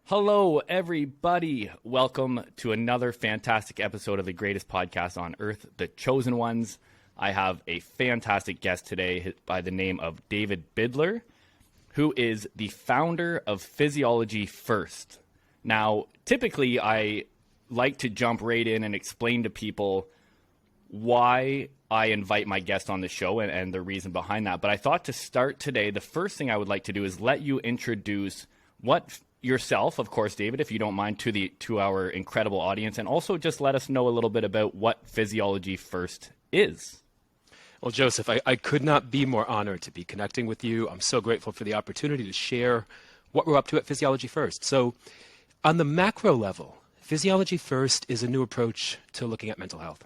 Hello, everybody. Welcome to another fantastic episode of the greatest podcast on earth, The Chosen Ones. I have a fantastic guest today by the name of David Bidler, who is the founder of Physiology First. Now, typically, I like to jump right in and explain to people why I invite my guest on the show and the reason behind that. But I thought to start today, the first thing I would like to do is let you introduce yourself, of course, David, if you don't mind, to our incredible audience, and also just let us know a little bit about what Physiology First is. Well, Joseph, I could not be more honored to be connecting with you. I'm so grateful for the opportunity to share what we're up to at Physiology First. So on the macro level, Physiology First is a new approach to looking at mental health,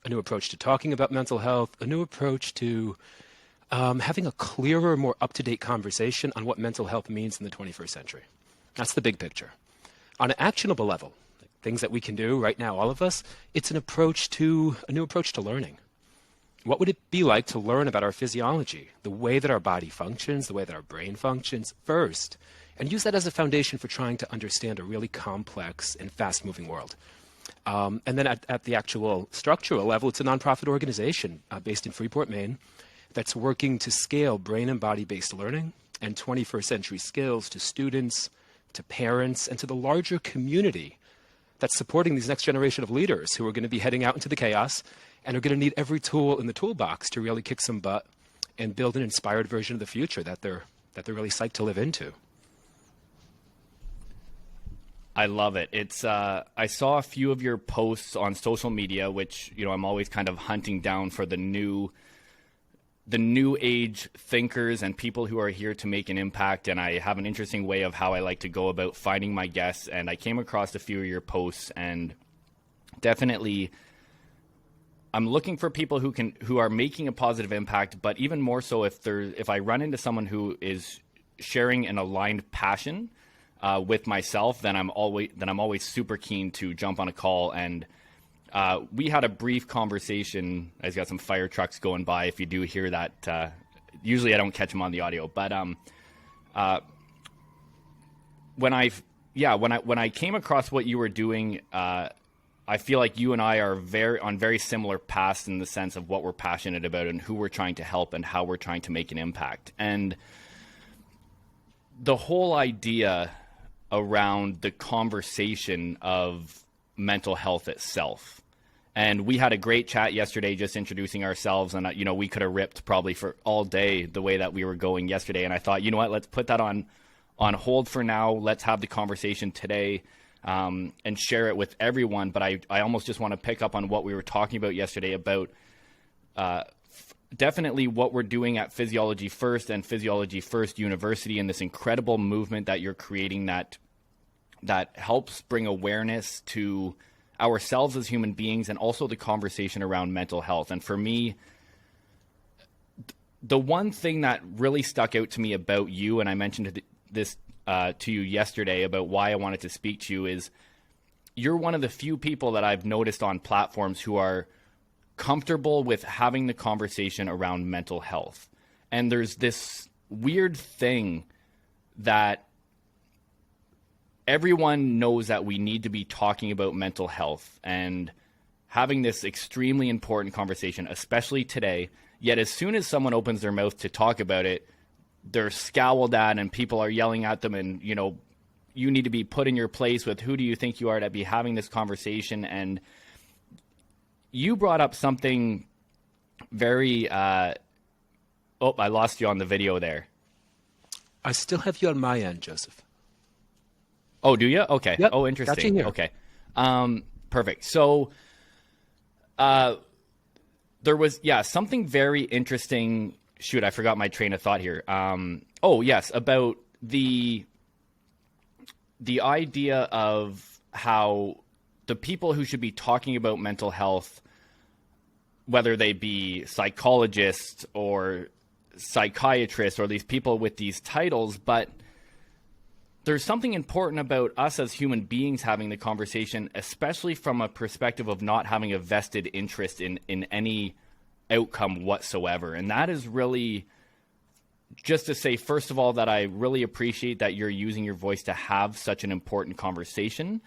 a new approach to talking about mental health, a new approach to having a clearer, more up-to-date conversation on what mental health means in the 21st century. That's the big picture. On an actionable level, things that we can do right now, all of us, it's a new approach to learning. What would it be like to learn about our physiology, the way that our body functions, the way that our brain functions first, and use that as a foundation for trying to understand a really complex and fast-moving world? And then at the actual structural level, it's a nonprofit organization based in Freeport, Maine, that's working to scale brain and body-based learning and 21st century skills to students, to parents, and to the larger community that's supporting these next generation of leaders who are going to be heading out into the chaos and are going to need every tool in the toolbox to really kick some butt and build an inspired version of the future that they're really psyched to live into. I love it. It's I saw a few of your posts on social media, which, I'm always kind of hunting down for the new age thinkers and people who are here to make an impact. And I have an interesting way of how I like to go about finding my guests. And I came across a few of your posts, and definitely I'm looking for people who are making a positive impact, but even more so if I run into someone who is sharing an aligned passion with myself, then I'm always super keen to jump on a call. And we had a brief conversation. I've got some fire trucks going by. If you do hear that, usually I don't catch them on the audio. But when I came across what you were doing, I feel like you and I are on very similar paths in the sense of what we're passionate about and who we're trying to help and how we're trying to make an impact. And the whole idea around the conversation of mental health itself. And we had a great chat yesterday just introducing ourselves, and we could have ripped probably for all day the way that we were going yesterday. And I thought, you know what, let's put that on hold for now. Let's have the conversation today and share it with everyone. But I almost just want to pick up on what we were talking about yesterday about definitely what we're doing at Physiology First and Physiology First University, and this incredible movement that you're creating that helps bring awareness to ourselves as human beings and also the conversation around mental health. And for me, the one thing that really stuck out to me about you, and I mentioned this to you yesterday about why I wanted to speak to you, is you're one of the few people that I've noticed on platforms who are comfortable with having the conversation around mental health. And there's this weird thing that everyone knows that we need to be talking about mental health and having this extremely important conversation, especially today. Yet as soon as someone opens their mouth to talk about it, they're scowled at and people are yelling at them and, you need to be put in your place with who do you think you are to be having this conversation. And you brought up something very, I lost you on the video there. I still have you on my end, Joseph. Oh, do you? Okay. Yep. Oh, interesting. Got you here. Okay. Perfect. So, there was, something very interesting. Shoot, I forgot my train of thought here. Yes, about the idea of how the people who should be talking about mental health, whether they be psychologists or psychiatrists or these people with these titles, but there's something important about us as human beings having the conversation, especially from a perspective of not having a vested interest in any outcome whatsoever. And that is really just to say, first of all, that I really appreciate that you're using your voice to have such an important conversation.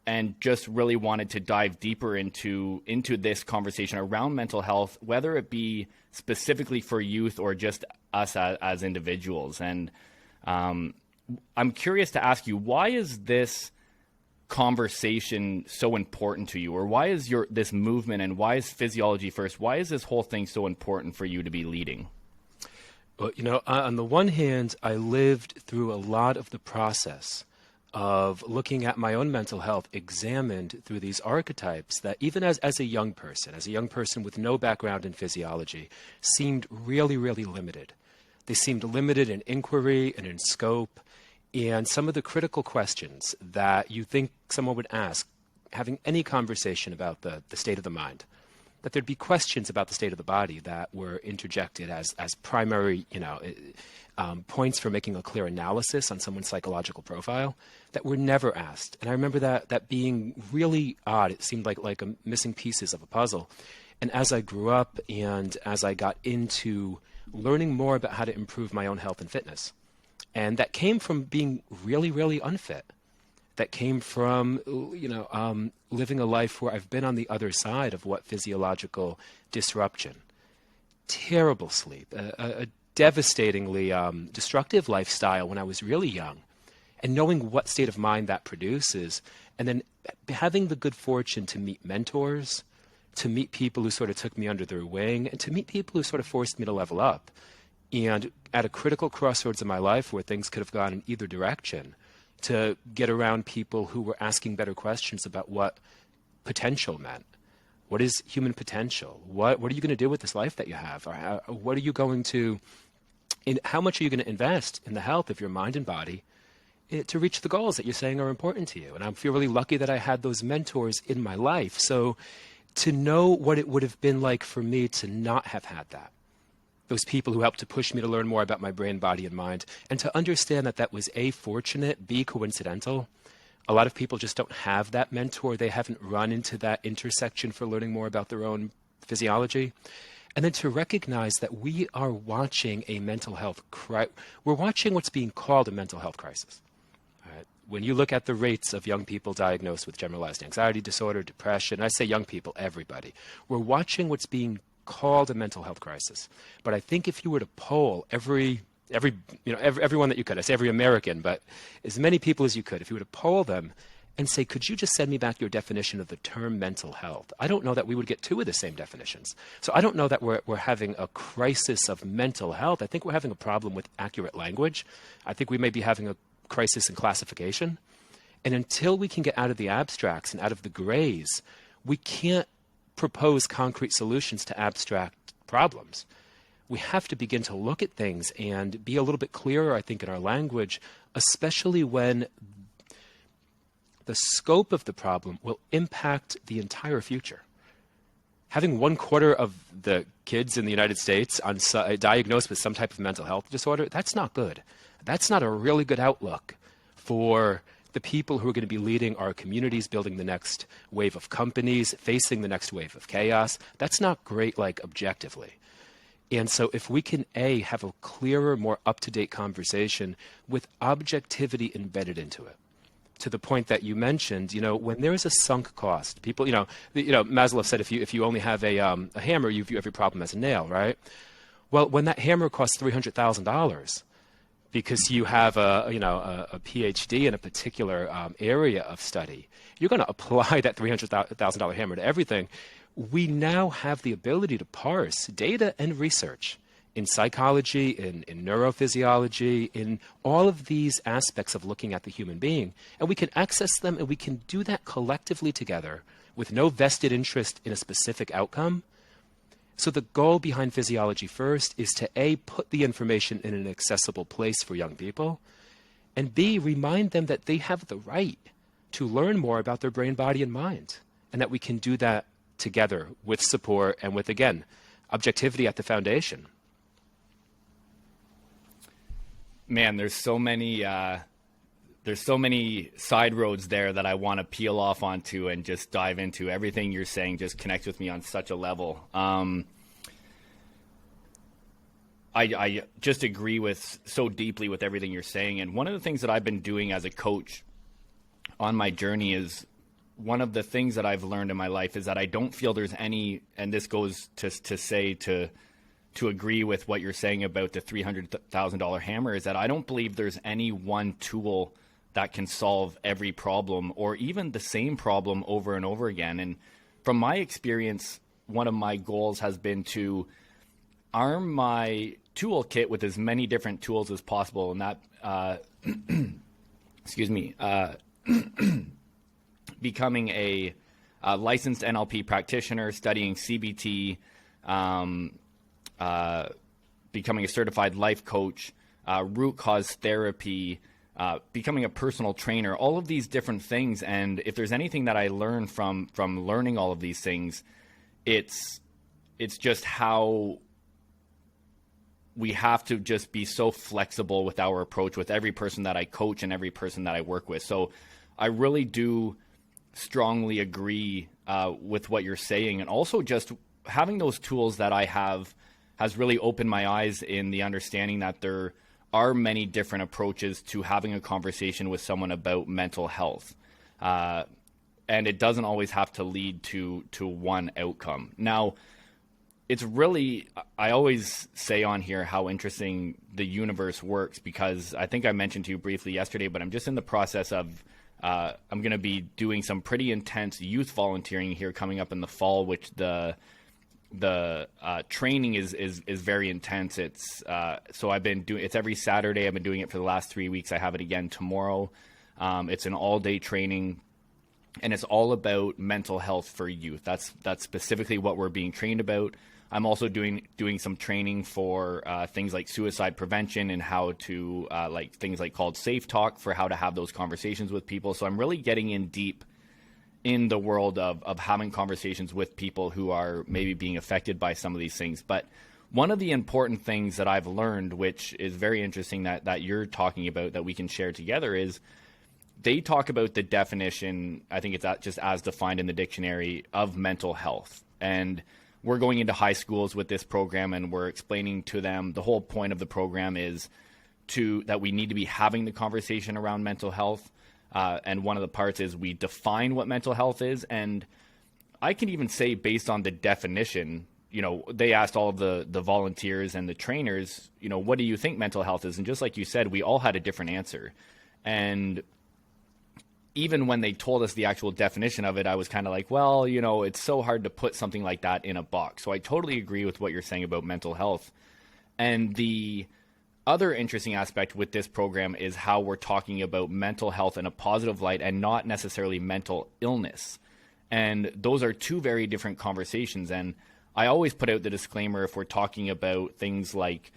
And just really wanted to dive deeper into this conversation around mental health, whether it be specifically for youth or just us as individuals. And I'm curious to ask you, why is this conversation so important to you? Or why is this movement, and why is Physiology First, why is this whole thing so important for you to be leading? Well, on the one hand, I lived through a lot of the process of looking at my own mental health examined through these archetypes that even as a young person with no background in physiology, seemed really, really limited. They seemed limited in inquiry and in scope, and some of the critical questions that you think someone would ask having any conversation about the state of the mind, that there'd be questions about the state of the body that were interjected as primary, points for making a clear analysis on someone's psychological profile that were never asked. And I remember that being really odd. It seemed like a missing pieces of a puzzle. And as I grew up and as I got into learning more about how to improve my own health and fitness, and that came from being really, really unfit. That came from, living a life where I've been on the other side of what physiological disruption, terrible sleep, a devastatingly destructive lifestyle when I was really young, and knowing what state of mind that produces, and then having the good fortune to meet mentors, to meet people who sort of took me under their wing, and to meet people who sort of forced me to level up. And at a critical crossroads in my life where things could have gone in either direction, to get around people who were asking better questions about what potential meant. What is human potential? What are you going to do with this life that you have? Or what are you going to, how much are you going to invest in the health of your mind and body to reach the goals that you're saying are important to you? And I feel really lucky that I had those mentors in my life. So to know what it would have been like for me to not have had that, those people who helped to push me to learn more about my brain, body, and mind, and to understand that was A, fortunate, B, coincidental. A lot of people just don't have that mentor. They haven't run into that intersection for learning more about their own physiology. And then to recognize that we are watching a mental health crisis. We're watching what's being called a mental health crisis. Right? When you look at the rates of young people diagnosed with generalized anxiety disorder, depression, I say young people, everybody, we're watching what's being called a mental health crisis. But I think if you were to poll everyone that you could, I say every American, but as many people as you could, if you were to poll them and say, could you just send me back your definition of the term mental health? I don't know that we would get two of the same definitions. So I don't know that we're having a crisis of mental health. I think we're having a problem with accurate language. I think we may be having a crisis in classification. And until we can get out of the abstracts and out of the grays, we can't propose concrete solutions to abstract problems. We have to begin to look at things and be a little bit clearer, I think, in our language, especially when the scope of the problem will impact the entire future. Having 1/4 of the kids in the United States diagnosed with some type of mental health disorder, that's not good. That's not a really good outlook for the people who are going to be leading our communities, building the next wave of companies, facing the next wave of chaos. That's not great, objectively. And so if we can, A, have a clearer, more up-to-date conversation with objectivity embedded into it, to the point that you mentioned, when there is a sunk cost, people, Maslow said if you only have a hammer, you view every problem as a nail, right? Well, when that hammer costs $300,000, because you have a PhD in a particular area of study, you're going to apply that $300,000 hammer to everything. We now have the ability to parse data and research in psychology, in neurophysiology, in all of these aspects of looking at the human being. And we can access them, and we can do that collectively together with no vested interest in a specific outcome. So the goal behind Physiology First is to A, put the information in an accessible place for young people, and B, remind them that they have the right to learn more about their brain, body, and mind, and that we can do that together with support and with, again, objectivity at the foundation. Man, there's so many side roads there that I want to peel off onto and just dive into. Everything you're saying just connects with me on such a level. I just agree with so deeply with everything you're saying. And one of the things that I've been doing as a coach on my journey is, one of the things that I've learned in my life is that I don't feel there's any, and this goes to agree with what you're saying about the $300,000 hammer, is that I don't believe there's any one tool that can solve every problem or even the same problem over and over again. And from my experience, one of my goals has been to arm my toolkit with as many different tools as possible. And that, excuse me, becoming a licensed NLP practitioner, studying CBT, becoming a certified life coach, root cause therapy, becoming a personal trainer, all of these different things. And if there's anything that I learned from learning all of these things, it's just how we have to just be so flexible with our approach with every person that I coach and every person that I work with. So I really do strongly agree with what you're saying. And also just having those tools that I have has really opened my eyes in the understanding that there are many different approaches to having a conversation with someone about mental health. And it doesn't always have to lead to one outcome. Now, it's really, I always say on here how interesting the universe works, because I think I mentioned to you briefly yesterday, but I'm just in the process of, I'm going to be doing some pretty intense youth volunteering here coming up in the fall, which the training is very intense. It's, so I've been doing, it's every Saturday. I've been doing it for the last 3 weeks. I have it again tomorrow. It's an all-day training, and it's all about mental health for youth. That's specifically what we're being trained about. I'm also doing some training for things like suicide prevention and how to like things like called Safe Talk for how to have those conversations with people. So I'm really getting in deep in the world of having conversations with people who are maybe being affected by some of these things. But one of the important things that I've learned, which is very interesting that you're talking about that we can share together, is they talk about the definition, I think it's just as defined in the dictionary, of mental health. And we're going into high schools with this program, and we're explaining to them the whole point of the program is that we need to be having the conversation around mental health. And one of the parts is we define what mental health is. And I can even say, based on the definition, they asked all of the volunteers and the trainers, what do you think mental health is? And just like you said, we all had a different answer. And even when they told us the actual definition of it, I was kind of like, well, it's so hard to put something like that in a box. So I totally agree with what you're saying about mental health. And the other interesting aspect with this program is how we're talking about mental health in a positive light and not necessarily mental illness. And those are two very different conversations. And I always put out the disclaimer if we're talking about things like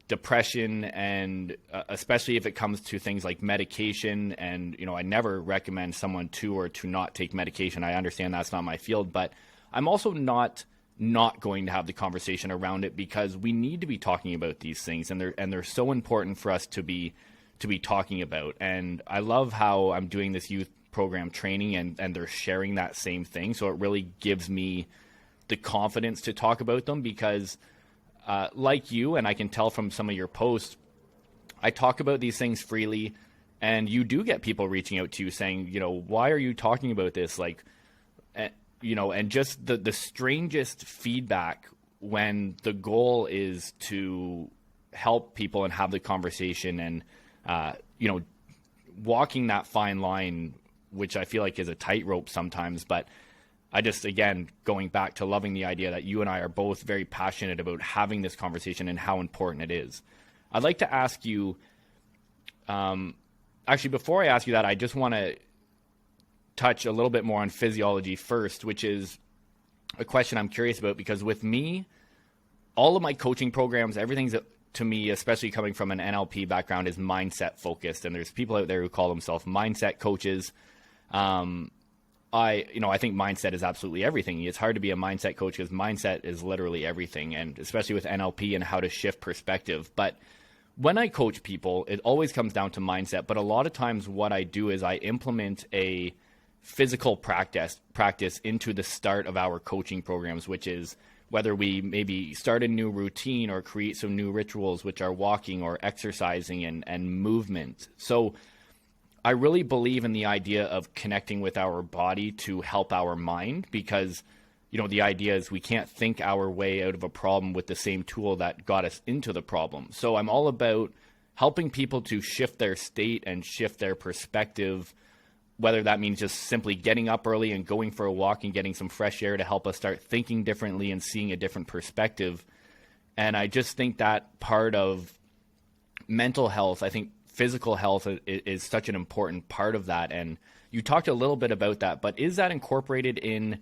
depression, and especially if it comes to things like medication. And, I never recommend someone to not take medication. I understand that's not my field, but I'm also not going to have the conversation around it, because we need to be talking about these things, and they're so important for us to be talking about. And I love how I'm doing this youth program training and they're sharing that same thing. So it really gives me the confidence to talk about them, because like you, and I can tell from some of your posts, I talk about these things freely, and you do get people reaching out to you saying, why are you talking about this? Like, and just the strangest feedback when the goal is to help people and have the conversation, and, walking that fine line, which I feel like is a tightrope sometimes. But I just, again, going back to loving the idea that you and I are both very passionate about having this conversation and how important it is. I'd like to ask you, actually, before I ask you that, I just want to touch a little bit more on physiology first, which is a question I'm curious about, because with me, all of my coaching programs, everything's to me, especially coming from an NLP background, is mindset focused. And there's people out there who call themselves mindset coaches. I think mindset is absolutely everything. It's hard to be a mindset coach because mindset is literally everything, and especially with NLP and how to shift perspective. But when I coach people, it always comes down to mindset. But a lot of times what I do is I implement a physical practice into the start of our coaching programs, which is whether we maybe start a new routine or create some new rituals, which are walking or exercising and movement. So I really believe in the idea of connecting with our body to help our mind, because the idea is we can't think our way out of a problem with the same tool that got us into the problem. So I'm all about helping people to shift their state and shift their perspective, whether that means just simply getting up early and going for a walk and getting some fresh air to help us start thinking differently and seeing a different perspective. And I just think that part of mental health, I think physical health is such an important part of that. And you talked a little bit about that, but is that incorporated in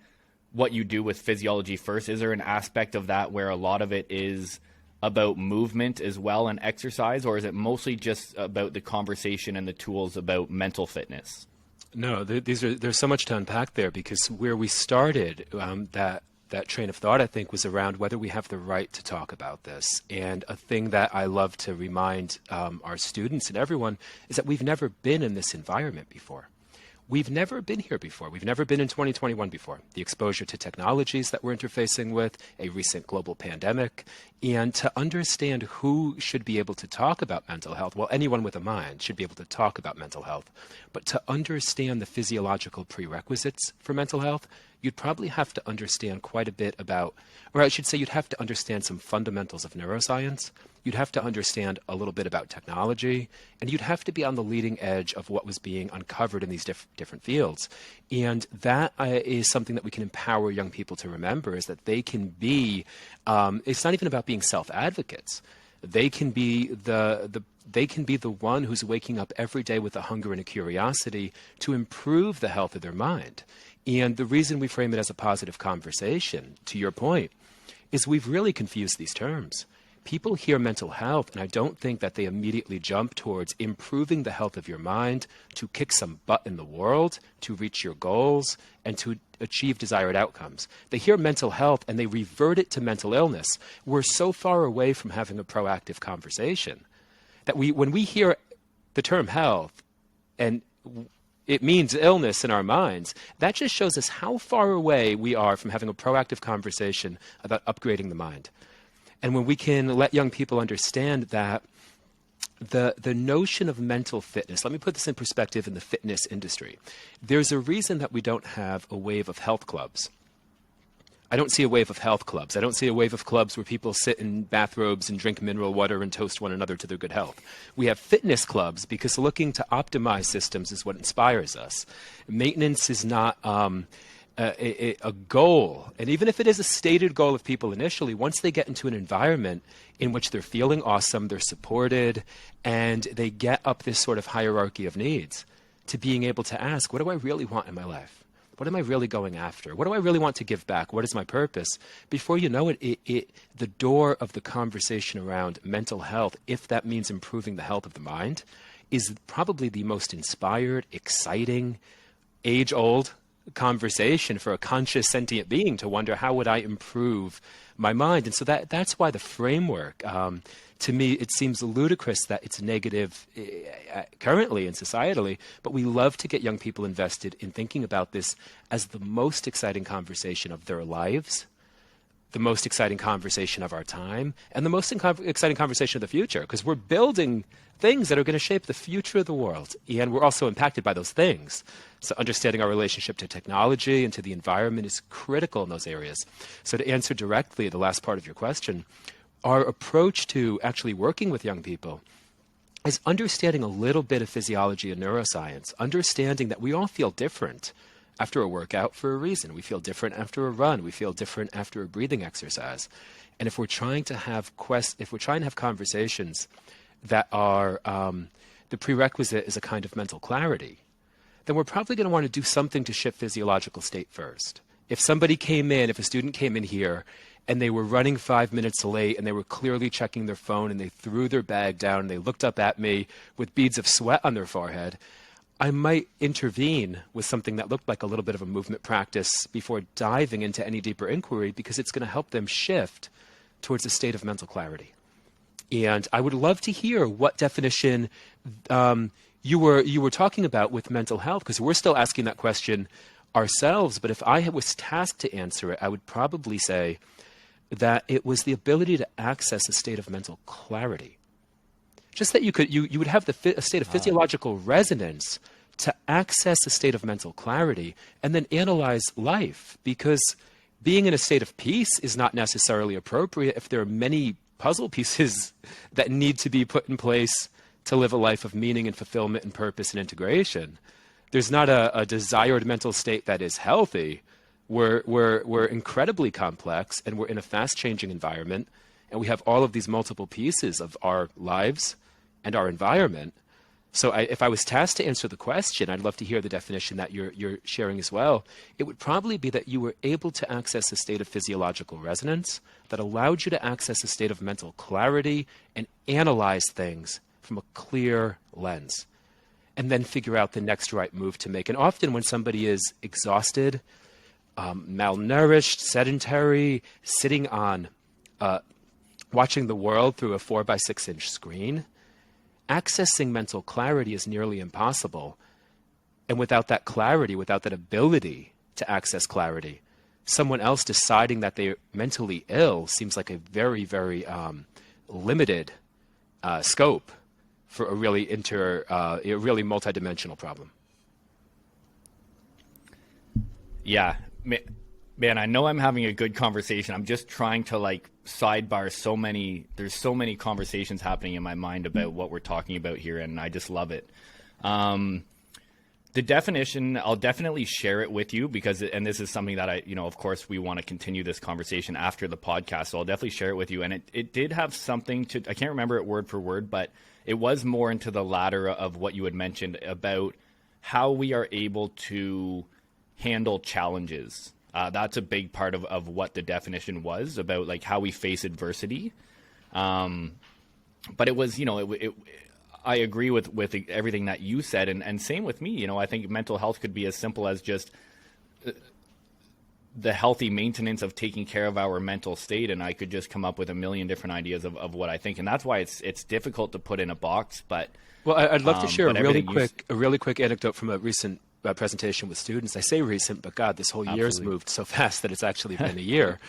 what you do with Physiology First? Is there an aspect of that where a lot of it is about movement as well and exercise, or is it mostly just about the conversation and the tools about mental fitness? No, there's so much to unpack there, because where we started, that train of thought, I think, was around whether we have the right to talk about this. And a thing that I love to remind our students and everyone is that we've never been in this environment before. We've never been here before. We've never been in 2021 before. The exposure to technologies that we're interfacing with, a recent global pandemic, and to understand who should be able to talk about mental health. Well, anyone with a mind should be able to talk about mental health. But to understand the physiological prerequisites for mental health, you'd probably have to understand quite a bit about, or I should say you'd have to understand some fundamentals of neuroscience. You'd have to understand a little bit about technology, and you'd have to be on the leading edge of what was being uncovered in these different fields. And that is something that we can empower young people to remember, is that they can be, it's not even about being self-advocates. They can be they can be the one who's waking up every day with a hunger and a curiosity to improve the health of their mind. And the reason we frame it as a positive conversation, to your point, is we've really confused these terms. People hear mental health, and I don't think that they immediately jump towards improving the health of your mind to kick some butt in the world, to reach your goals, and to achieve desired outcomes. They hear mental health and they revert it to mental illness. We're so far away from having a proactive conversation that when we hear the term health and it means illness in our minds, that just shows us how far away we are from having a proactive conversation about upgrading the mind. And when we can let young people understand that the notion of mental fitness, let me put this in perspective in the fitness industry. There's a reason that we don't have a wave of health clubs. I don't see a wave of health clubs. I don't see a wave of clubs where people sit in bathrobes and drink mineral water and toast one another to their good health. We have fitness clubs because looking to optimize systems is what inspires us. Maintenance is not a goal. And even if it is a stated goal of people initially, once they get into an environment in which they're feeling awesome, they're supported, and they get up this sort of hierarchy of needs to being able to ask, what do I really want in my life? What am I really going after? What do I really want to give back? What is my purpose? Before you know it, the door of the conversation around mental health, if that means improving the health of the mind, is probably the most inspired, exciting, age-old conversation for a conscious sentient being to wonder, how would I improve my mind? And so that's why the framework, to me, it seems ludicrous that it's negative currently and societally, but we love to get young people invested in thinking about this as the most exciting conversation of their lives, the most exciting conversation of our time, and the most exciting conversation of the future, because we're building things that are going to shape the future of the world, and we're also impacted by those things. So understanding our relationship to technology and to the environment is critical in those areas. So to answer directly the last part of your question, our approach to actually working with young people is understanding a little bit of physiology and neuroscience, understanding that we all feel different after a workout for a reason. We feel different after a run. We feel different after a breathing exercise. And if we're trying to have conversations that are the prerequisite is a kind of mental clarity, then we're probably going to want to do something to shift physiological state first. If a student came in here and they were running 5 minutes late and they were clearly checking their phone and they threw their bag down and they looked up at me with beads of sweat on their forehead, I might intervene with something that looked like a little bit of a movement practice before diving into any deeper inquiry, because it's going to help them shift towards a state of mental clarity. And I would love to hear what definition you were talking about with mental health, because we're still asking that question ourselves. But if I was tasked to answer it, I would probably say that it was the ability to access a state of mental clarity. Just that you would have a state of physiological resonance to access a state of mental clarity and then analyze life, because being in a state of peace is not necessarily appropriate if there are many puzzle pieces that need to be put in place to live a life of meaning and fulfillment and purpose and integration. There's not a desired mental state that is healthy. We're incredibly complex, and we're in a fast-changing environment, and we have all of these multiple pieces of our lives and our environment. So if I was tasked to answer the question, I'd love to hear the definition that you're sharing as well. It would probably be that you were able to access a state of physiological resonance that allowed you to access a state of mental clarity and analyze things from a clear lens, and then figure out the next right move to make. And often when somebody is exhausted, malnourished, sedentary, sitting on, watching the world through a 4x6-inch screen, accessing mental clarity is nearly impossible. And without that clarity, without that ability to access clarity, someone else deciding that they're mentally ill seems like a very, very limited scope for a really multidimensional problem. Yeah, man, I know I'm having a good conversation. I'm just trying to sidebar there's so many conversations happening in my mind about what we're talking about here, and I just love it. The definition, I'll definitely share it with you and this is something that of course we want to continue this conversation after the podcast. So I'll definitely share it with you. And it did have something I can't remember it word for word, but it was more into the latter of what you had mentioned about how we are able to handle challenges. That's a big part of what the definition was about, how we face adversity. But it was, I agree with everything that you said, and same with me. I think mental health could be as simple as just the healthy maintenance of taking care of our mental state, and I could just come up with a million different ideas of what I think, and that's why it's difficult to put in a box. But well, I'd love to share a really quick anecdote from a recent presentation with students. I say recent, but God, this whole year's moved so fast that it's actually been a year.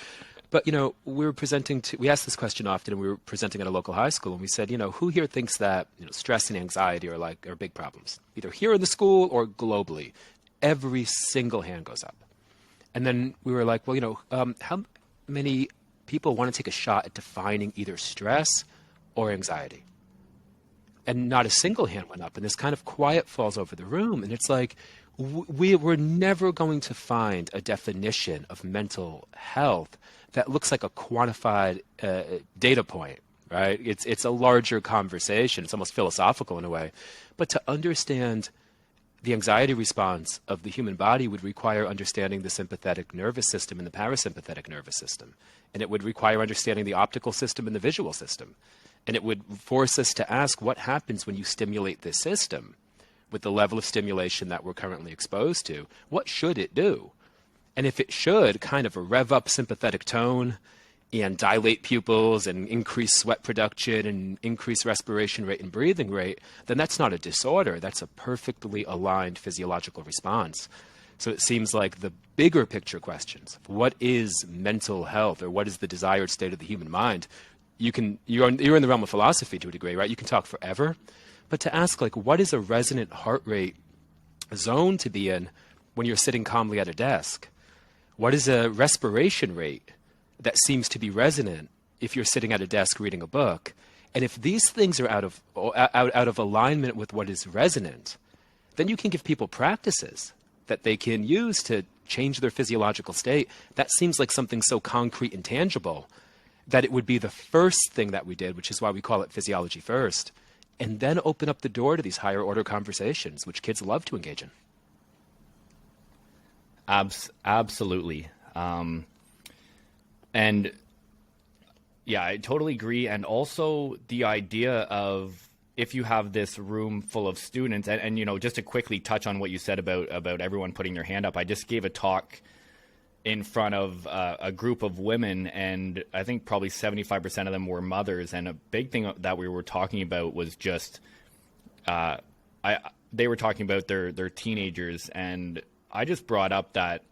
But, we asked this question often, and we were presenting at a local high school, and we said, who here thinks that, stress and anxiety are big problems, either here in the school or globally? Every single hand goes up. And then we were like, well, how many people want to take a shot at defining either stress or anxiety? And not a single hand went up, and this kind of quiet falls over the room. And it's like, we're never going to find a definition of mental health that looks like a quantified data point, right? It's a larger conversation. It's almost philosophical in a way. But to understand the anxiety response of the human body would require understanding the sympathetic nervous system and the parasympathetic nervous system. And it would require understanding the optical system and the visual system. And it would force us to ask what happens when you stimulate this system with the level of stimulation that we're currently exposed to. What should it do? And if it should kind of rev up sympathetic tone and dilate pupils and increase sweat production and increase respiration rate and breathing rate, then that's not a disorder. That's a perfectly aligned physiological response. So it seems like the bigger picture questions, what is mental health, or what is the desired state of the human mind? You're in the realm of philosophy to a degree, right? You can talk forever. But to ask, what is a resonant heart rate zone to be in when you're sitting calmly at a desk? What is a respiration rate that seems to be resonant if you're sitting at a desk reading a book? And if these things are out of alignment with what is resonant, then you can give people practices that they can use to change their physiological state. That seems like something so concrete and tangible that it would be the first thing that we did, which is why we call it Physiology First, and then open up the door to these higher order conversations, which kids love to engage in. Absolutely. And yeah, I totally agree. And also the idea of, if you have this room full of students, and just to quickly touch on what you said about everyone putting their hand up, I just gave a talk in front of a group of women, and I think probably 75% of them were mothers. And a big thing that we were talking about was just, they were talking about their teenagers, and I just brought up that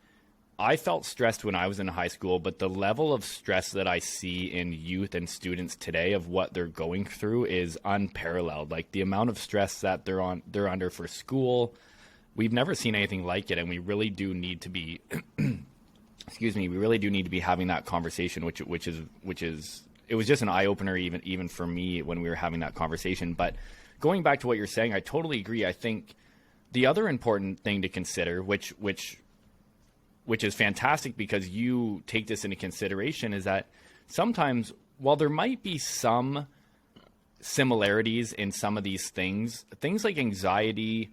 I felt stressed when I was in high school, but the level of stress that I see in youth and students today of what they're going through is unparalleled. Like the amount of stress that they're under for school, we've never seen anything like it, and we really do need to be excuse me, we really do need to be having that conversation, which is it was just an eye opener even for me when we were having that conversation. But going back to what you're saying, I totally agree. I think the other important thing to consider, which is fantastic because you take this into consideration, is that sometimes while there might be some similarities in some of these things like anxiety,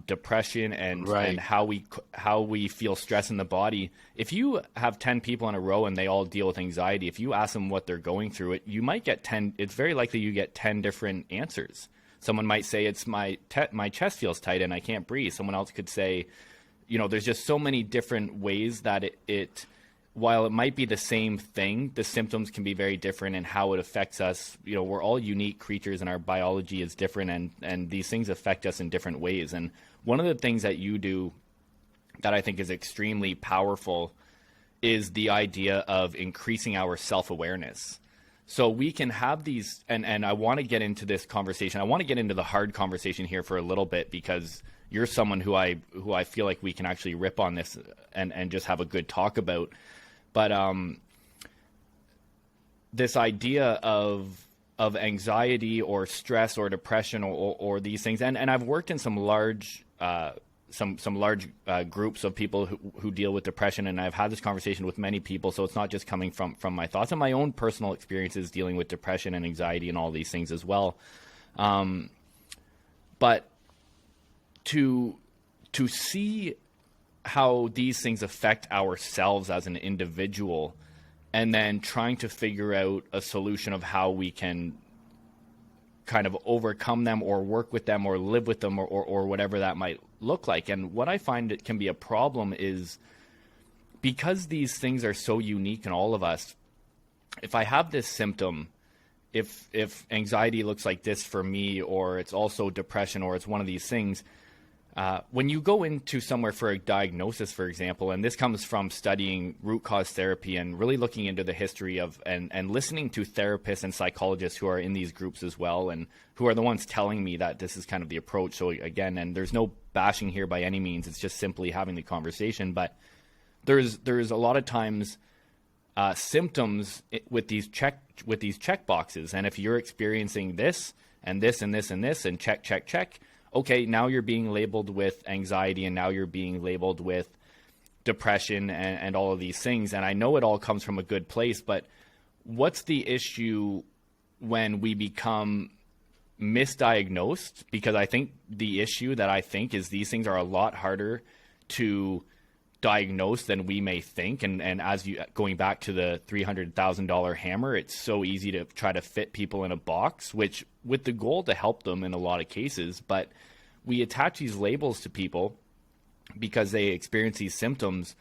depression, and how we feel stress in the body. If you have 10 people in a row and they all deal with anxiety, if you ask them what they're going through, you might get 10. It's very likely you get 10 different answers. Someone might say it's my chest feels tight and I can't breathe. Someone else could say, there's just so many different ways that it while it might be the same thing, the symptoms can be very different in how it affects us. We're all unique creatures and our biology is different, and these things affect us in different ways. And one of the things that you do that I think is extremely powerful is the idea of increasing our self-awareness. So we can have these, and I want to get into this conversation. I want to get into the hard conversation here for a little bit because you're someone who I feel like we can actually rip on this and just have a good talk about. But this idea of anxiety or stress or depression or these things, and I've worked in some large groups of people who deal with depression, and I've had this conversation with many people, so it's not just coming from my thoughts and my own personal experiences dealing with depression and anxiety and all these things as well. But to see how these things affect ourselves as an individual, and then trying to figure out a solution of how we can kind of overcome them or work with them or live with them or whatever that might look like. And what I find it can be a problem is because these things are so unique in all of us, if I have this symptom, if anxiety looks like this for me, or it's also depression, or it's one of these things, when you go into somewhere for a diagnosis, for example, and this comes from studying root cause therapy and really looking into the history of and listening to therapists and psychologists who are in these groups as well, and who are the ones telling me that this is kind of the approach. So again, and there's no bashing here by any means, it's just simply having the conversation. But there's a lot of times symptoms with these check boxes, and if you're experiencing this and this and this and this and check, okay, now you're being labeled with anxiety, and now you're being labeled with depression and all of these things. And I know it all comes from a good place, but what's the issue when we become misdiagnosed? Because I think the issue that I think is these things are a lot harder to diagnose than we may think. And as you going back to the $300,000 hammer, it's so easy to try to fit people in a box, which with the goal to help them in a lot of cases. But we attach these labels to people because they experience these symptoms.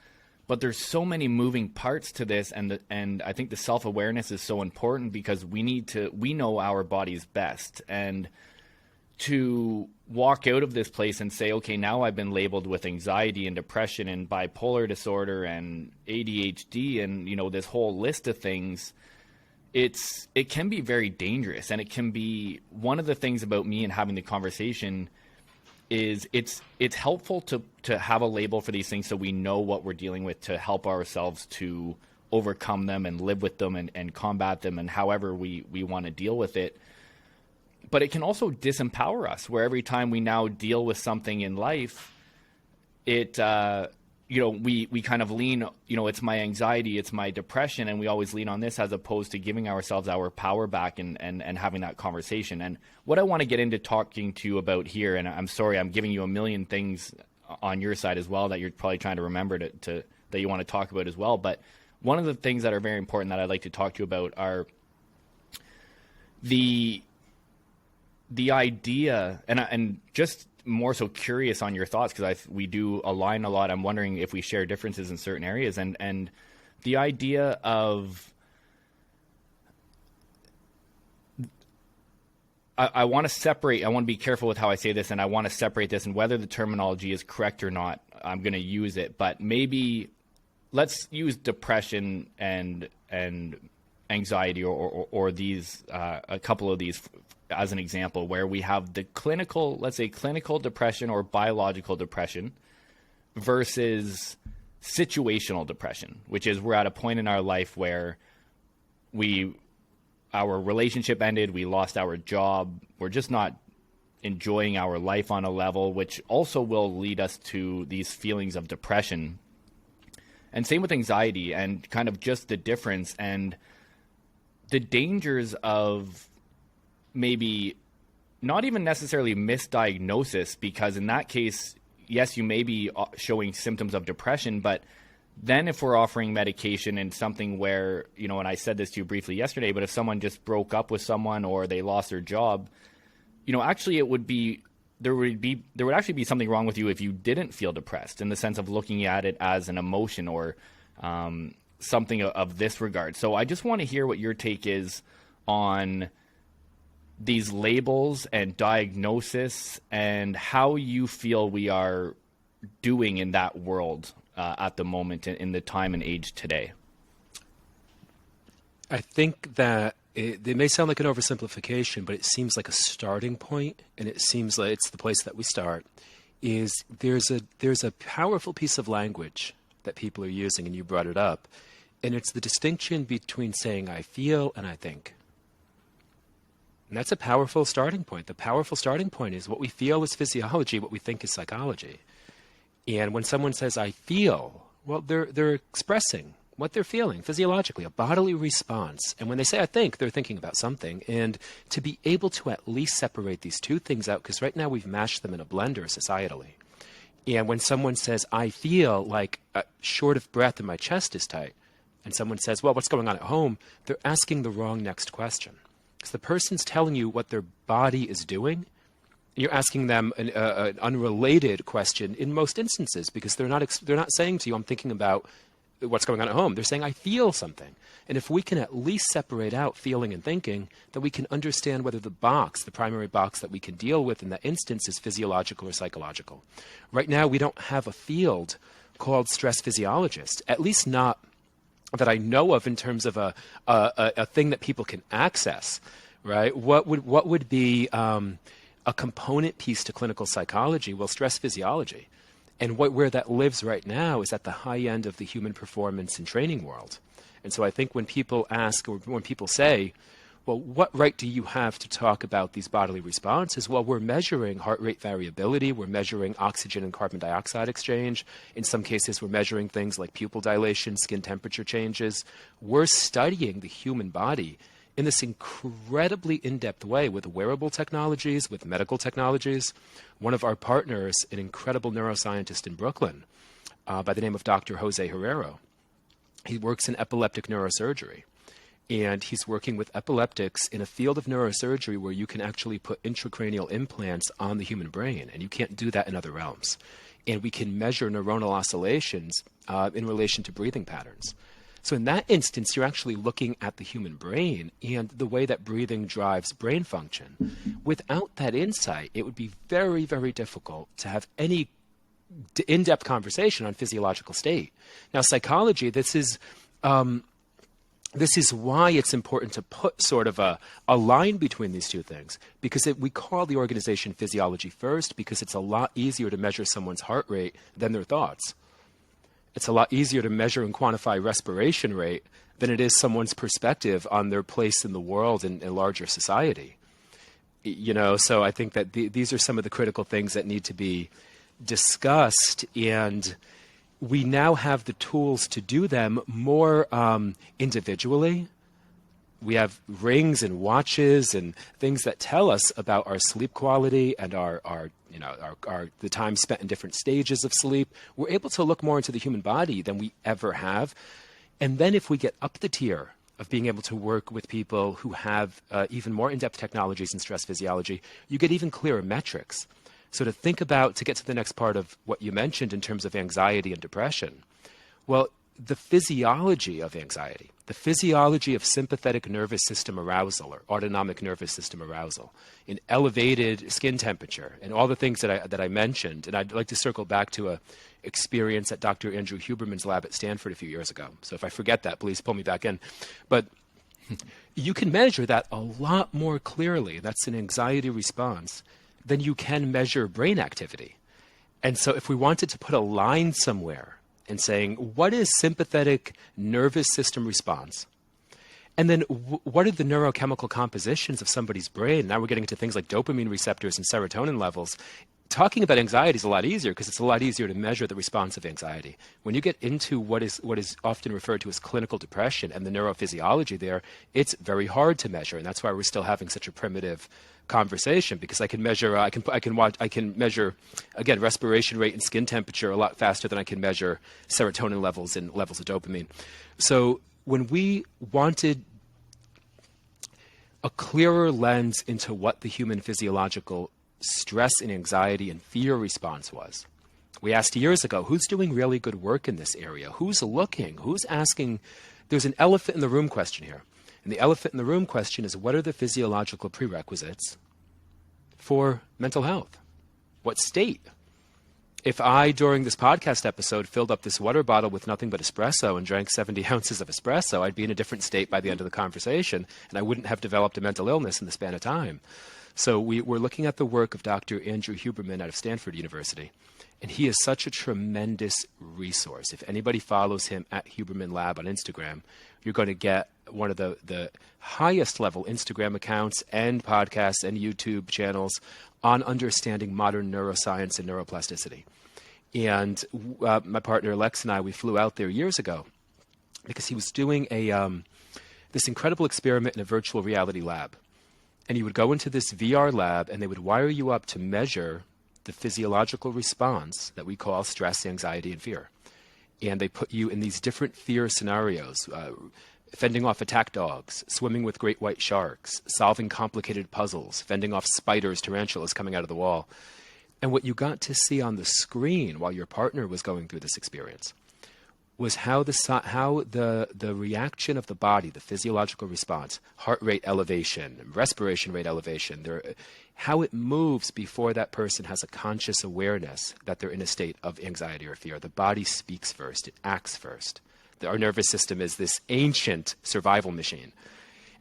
But there's so many moving parts to this, and I think the self-awareness is so important because we know our bodies best, and to walk out of this place and say, okay, now I've been labeled with anxiety and depression and bipolar disorder and ADHD and, this whole list of things, it can be very dangerous. And it can be one of the things about me and having the conversation is it's helpful to have a label for these things so we know what we're dealing with, to help ourselves to overcome them and live with them and combat them and however we want to deal with it. But it can also disempower us, where every time we now deal with something in life, we kind of lean, it's my anxiety, it's my depression, and we always lean on this as opposed to giving ourselves our power back and having that conversation. And what I want to get into talking to you about here, and I'm sorry, I'm giving you a million things on your side as well that you're probably trying to remember that you want to talk about as well. But one of the things that are very important that I'd like to talk to you about are the idea, and just more so curious on your thoughts, because we do align a lot. I'm wondering if we share differences in certain areas, and the idea of I want to separate. I want to be careful with how I say this, and I want to separate this. And whether the terminology is correct or not, I'm going to use it. But maybe let's use depression and anxiety, or these a couple of these as an example, where we have the clinical, let's say clinical depression or biological depression versus situational depression, which is we're at a point in our life where our relationship ended, we lost our job, we're just not enjoying our life on a level, which also will lead us to these feelings of depression. And same with anxiety, and kind of just the difference and the dangers of maybe not even necessarily misdiagnosis, because in that case, yes, you may be showing symptoms of depression, but then if we're offering medication and something where, you know, and I said this to you briefly yesterday, but if someone just broke up with someone or they lost their job, you know, actually there would actually be something wrong with you if you didn't feel depressed, in the sense of looking at it as an emotion or something of this regard. So I just want to hear what your take is on these labels and diagnosis and how you feel we are doing in that world at the moment in the time and age today. I think that it may sound like an oversimplification, but it seems like a starting point, and it seems like it's the place that we start. Is there's a powerful piece of language that people are using, and you brought it up, and it's the distinction between saying I feel and I think. And that's a powerful starting point. The powerful starting point is what we feel is physiology, what we think is psychology. And when someone says I feel, well, they're expressing what they're feeling physiologically, a bodily response. And when they say I think, they're thinking about something. And to be able to at least separate these two things out, because right now we've mashed them in a blender societally. And when someone says I feel like short of breath and my chest is tight, and someone says, well, what's going on at home? They're asking the wrong next question. Because the person's telling you what their body is doing. You're asking them an unrelated question in most instances, because they're not saying to you, I'm thinking about what's going on at home. They're saying, I feel something. And if we can at least separate out feeling and thinking, then we can understand whether the primary box that we can deal with in that instance is physiological or psychological. Right now, we don't have a field called stress physiologist, at least not that I know of in terms of a thing that people can access, right? What would be a component piece to clinical psychology? Well, stress physiology. And where that lives right now is at the high end of the human performance and training world. And so I think when people ask, or when people say, well, what right do you have to talk about these bodily responses? Well, we're measuring heart rate variability. We're measuring oxygen and carbon dioxide exchange. In some cases, we're measuring things like pupil dilation, skin temperature changes. We're studying the human body in this incredibly in-depth way with wearable technologies, with medical technologies. One of our partners, an incredible neuroscientist in Brooklyn by the name of Dr. Jose Herrero, he works in epileptic neurosurgery. And he's working with epileptics in a field of neurosurgery where you can actually put intracranial implants on the human brain, and you can't do that in other realms. And we can measure neuronal oscillations in relation to breathing patterns. So in that instance, you're actually looking at the human brain and the way that breathing drives brain function. Without that insight, it would be very, very difficult to have any in-depth conversation on physiological state. Now, psychology, this is why it's important to put sort of a line between these two things, because we call the organization Physiology First because it's a lot easier to measure someone's heart rate than their thoughts. It's a lot easier to measure and quantify respiration rate than it is someone's perspective on their place in the world and larger society. You know, so I think that these are some of the critical things that need to be discussed, and we now have the tools to do them more individually. We have rings and watches and things that tell us about our sleep quality and our the time spent in different stages of sleep. We're able to look more into the human body than we ever have. And then if we get up the tier of being able to work with people who have even more in-depth technologies in stress physiology, you get even clearer metrics. So to get to the next part of what you mentioned in terms of anxiety and depression, well, the physiology of anxiety, the physiology of sympathetic nervous system arousal or autonomic nervous system arousal, in elevated skin temperature, and all the things that I mentioned. And I'd like to circle back to a experience at Dr. Andrew Huberman's lab at Stanford a few years ago. So if I forget that, please pull me back in. But you can measure that a lot more clearly. That's an anxiety response than you can measure brain activity. And so if we wanted to put a line somewhere and saying, what is sympathetic nervous system response? And then what are the neurochemical compositions of somebody's brain? Now we're getting into things like dopamine receptors and serotonin levels. Talking about anxiety is a lot easier because it's a lot easier to measure the response of anxiety. When you get into what is often referred to as clinical depression and the neurophysiology there, it's very hard to measure, and that's why we're still having such a primitive conversation, because I can measure I can measure again respiration rate and skin temperature a lot faster than I can measure serotonin levels and levels of dopamine. So when we wanted a clearer lens into what the human physiological stress and anxiety and fear response was, we asked years ago, who's doing really good work in this area? Who's looking? Who's asking? There's an elephant in the room question here. And the elephant in the room question is, what are the physiological prerequisites for mental health? What state? If I, during this podcast episode, filled up this water bottle with nothing but espresso and drank 70 ounces of espresso, I'd be in a different state by the end of the conversation, and I wouldn't have developed a mental illness in the span of time. So we're looking at the work of Dr. Andrew Huberman out of Stanford University, and he is such a tremendous resource. If anybody follows him at Huberman Lab on Instagram, you're going to get one of the highest level Instagram accounts and podcasts and YouTube channels on understanding modern neuroscience and neuroplasticity. And my partner Lex and I, we flew out there years ago because he was doing this incredible experiment in a virtual reality lab. And you would go into this VR lab and they would wire you up to measure the physiological response that we call stress, anxiety, and fear. And they put you in these different fear scenarios, fending off attack dogs, swimming with great white sharks, solving complicated puzzles, fending off spiders, tarantulas coming out of the wall. And what you got to see on the screen while your partner was going through this experience was how the reaction of the body, the physiological response, heart rate elevation, respiration rate elevation, how it moves before that person has a conscious awareness that they're in a state of anxiety or fear. The body speaks first. It acts first. Our nervous system is this ancient survival machine.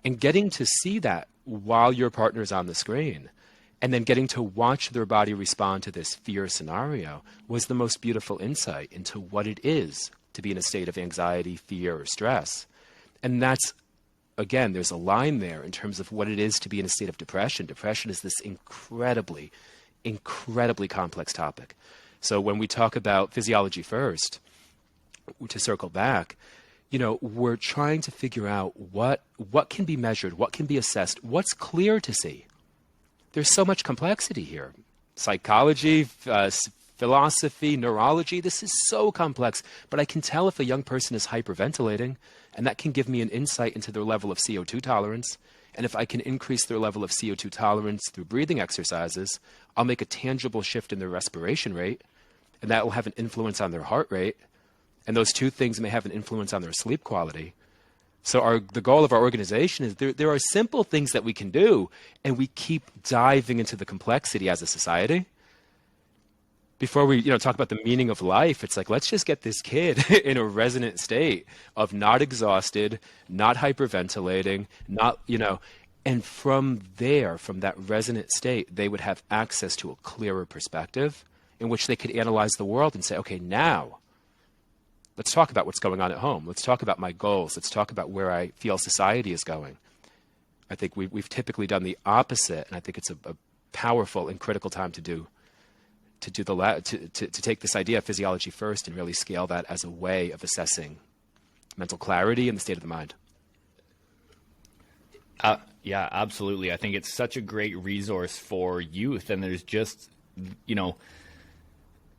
And getting to see that while your partner's on the screen, and then getting to watch their body respond to this fear scenario, was the most beautiful insight into what it is to be in a state of anxiety, fear, or stress. And that's, again, there's a line there in terms of what it is to be in a state of depression. Depression is this incredibly, incredibly complex topic. So when we talk about physiology first, to circle back, we're trying to figure out what can be measured, what can be assessed, what's clear to see. There's so much complexity here. Psychology, philosophy, neurology, this is so complex. But I can tell if a young person is hyperventilating, and that can give me an insight into their level of CO2 tolerance. And if I can increase their level of CO2 tolerance through breathing exercises, I'll make a tangible shift in their respiration rate, and that will have an influence on their heart rate. And those two things may have an influence on their sleep quality. So the goal of our organization is there are simple things that we can do, and we keep diving into the complexity as a society. Before we talk about the meaning of life, it's like, let's just get this kid in a resonant state of not exhausted, not hyperventilating, and from there, from that resonant state, they would have access to a clearer perspective in which they could analyze the world and say, okay, now let's talk about what's going on at home. Let's talk about my goals. Let's talk about where I feel society is going. I think we've typically done the opposite, and I think it's a powerful and critical time to take this idea of physiology first and really scale that as a way of assessing mental clarity and the state of the mind. Yeah, absolutely. I think it's such a great resource for youth, and there's just,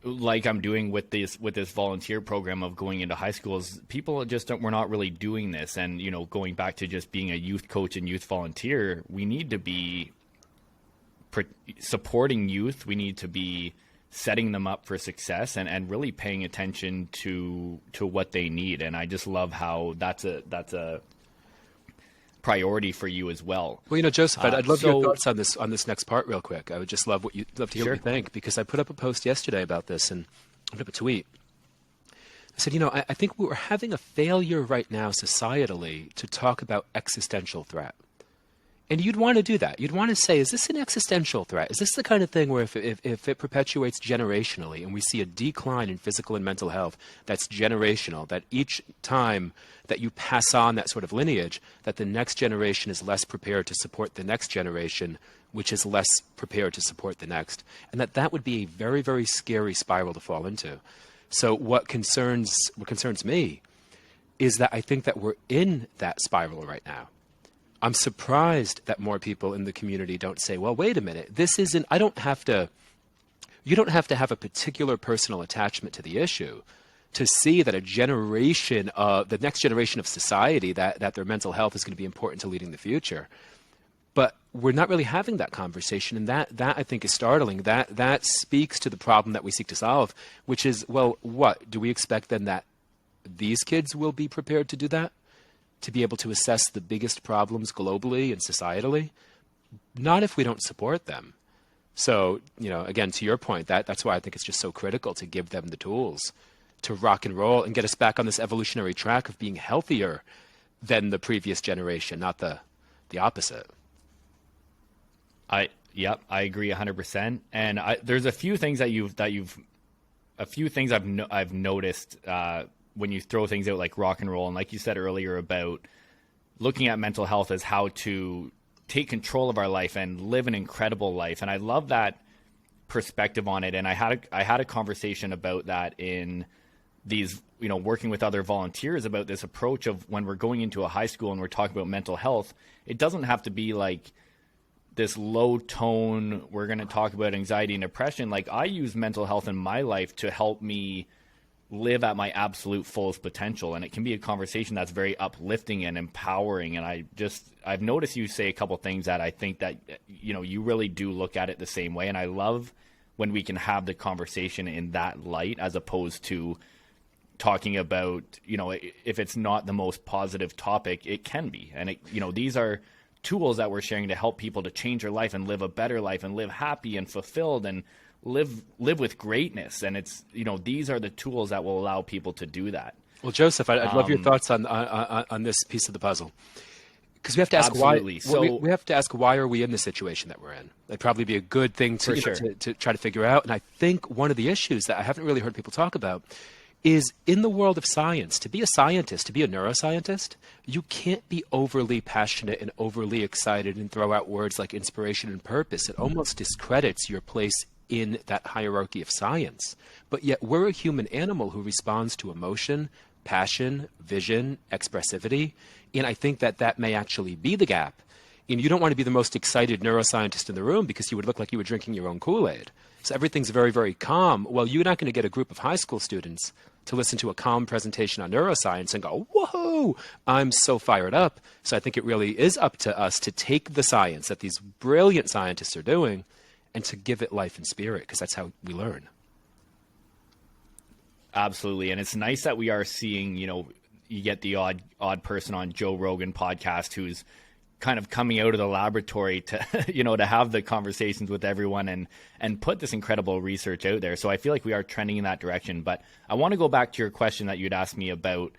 like I'm doing with this volunteer program of going into high schools, people just we're not really doing this. And, going back to just being a youth coach and youth volunteer, we need to be supporting youth. We need to be setting them up for success and really paying attention to what they need. And I just love how that's a priority for you as well. Well, Joseph, I'd love your thoughts on this next part real quick. I would just love to hear Sure. what you think, because I put up a post yesterday about this, and I put up a tweet. I said, I think we're having a failure right now societally to talk about existential threat. And you'd want to do that. You'd want to say, is this an existential threat? Is this the kind of thing where if it perpetuates generationally and we see a decline in physical and mental health that's generational, that each time that you pass on that sort of lineage, that the next generation is less prepared to support the next generation, which is less prepared to support the next, and that would be a very, very scary spiral to fall into. So what concerns me is that I think that we're in that spiral right now. I'm surprised that more people in the community don't say, well, wait a minute, you don't have to have a particular personal attachment to the issue to see that the next generation of society, that their mental health is going to be important to leading the future. But we're not really having that conversation, and that I think is startling. That speaks to the problem that we seek to solve, which is, well, what? Do we expect then that these kids will be prepared to do that? To be able to assess the biggest problems globally and societally? Not if we don't support them. So, again, to your point, that's why I think it's just so critical to give them the tools to rock and roll and get us back on this evolutionary track of being healthier than the previous generation, not the opposite. I agree 100%. And there's a few things I've noticed when you throw things out like rock and roll, and like you said earlier about looking at mental health as how to take control of our life and live an incredible life. And I love that perspective on it. And I had a conversation about that in these, working with other volunteers about this approach of when we're going into a high school and we're talking about mental health, it doesn't have to be like this low tone, we're going to talk about anxiety and depression. Like, I use mental health in my life to help me live at my absolute fullest potential. And it can be a conversation that's very uplifting and empowering. And I've noticed you say a couple things that I think that, you really do look at it the same way. And I love when we can have the conversation in that light, as opposed to talking about, if it's not the most positive topic, it can be. And these are tools that we're sharing to help people to change their life and live a better life and live happy and fulfilled and live with greatness. And it's, these are the tools that will allow people to do that. Well, Joseph, I'd love your thoughts on this piece of the puzzle, because we have to ask absolutely. we have to ask, why are we in the situation that we're in? That'd probably be a good thing to, to try to figure out. And I think one of the issues that I haven't really heard people talk about is, in the world of science, to be a scientist, to be a neuroscientist, you can't be overly passionate and overly excited and throw out words like inspiration and purpose. It almost discredits your place in that hierarchy of science. But yet we're a human animal who responds to emotion, passion, vision, expressivity. And I think that may actually be the gap. And you don't want to be the most excited neuroscientist in the room, because you would look like you were drinking your own Kool-Aid. So everything's very, very calm. Well, you're not going to get a group of high school students to listen to a calm presentation on neuroscience and go, whoa, I'm so fired up. So I think it really is up to us to take the science that these brilliant scientists are doing and to give it life and spirit, because that's how we learn. Absolutely. And it's nice that we are seeing, you get the odd person on Joe Rogan podcast who's kind of coming out of the laboratory to, to have the conversations with everyone and put this incredible research out there. So I feel like we are trending in that direction. But I want to go back to your question that you'd asked me about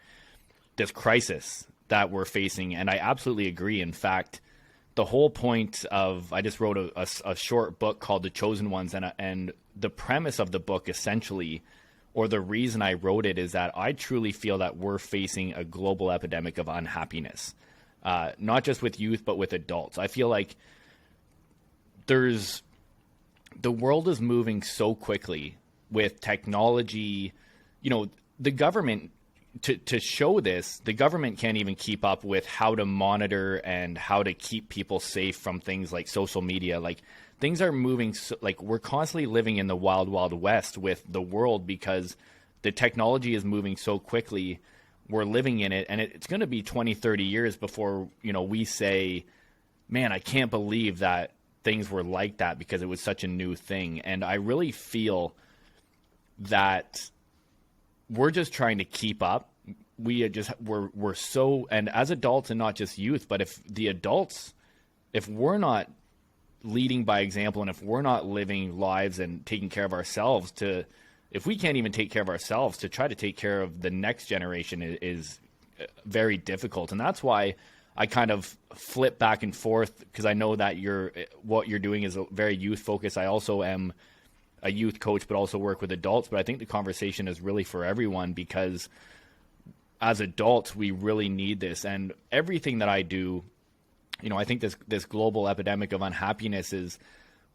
this crisis that we're facing. And I absolutely agree. In fact, the whole point of, I just wrote a short book called The Chosen Ones. And the premise of the book essentially, or the reason I wrote it, is that I truly feel that we're facing a global epidemic of unhappiness. Not just with youth, but with adults. I feel like the world is moving so quickly with technology. The government, to show this, the government can't even keep up with how to monitor and how to keep people safe from things like social media. Like, things are moving, like, we're constantly living in the wild, wild west with the world, because the technology is moving so quickly. We're living in it, and it's going to be 20, 30 years before, we say, man, I can't believe that things were like that because it was such a new thing. And I really feel that we're just trying to keep up. We're so, and as adults and not just youth, but if we're not leading by example, and if we're not living lives and taking care of ourselves, if we can't even take care of ourselves, to try to take care of the next generation is very difficult. And that's why I kind of flip back and forth, because I know that what you're doing is very youth focused. I also am a youth coach, but also work with adults. But I think the conversation is really for everyone, because as adults, we really need this. And everything that I do, I think this global epidemic of unhappiness is,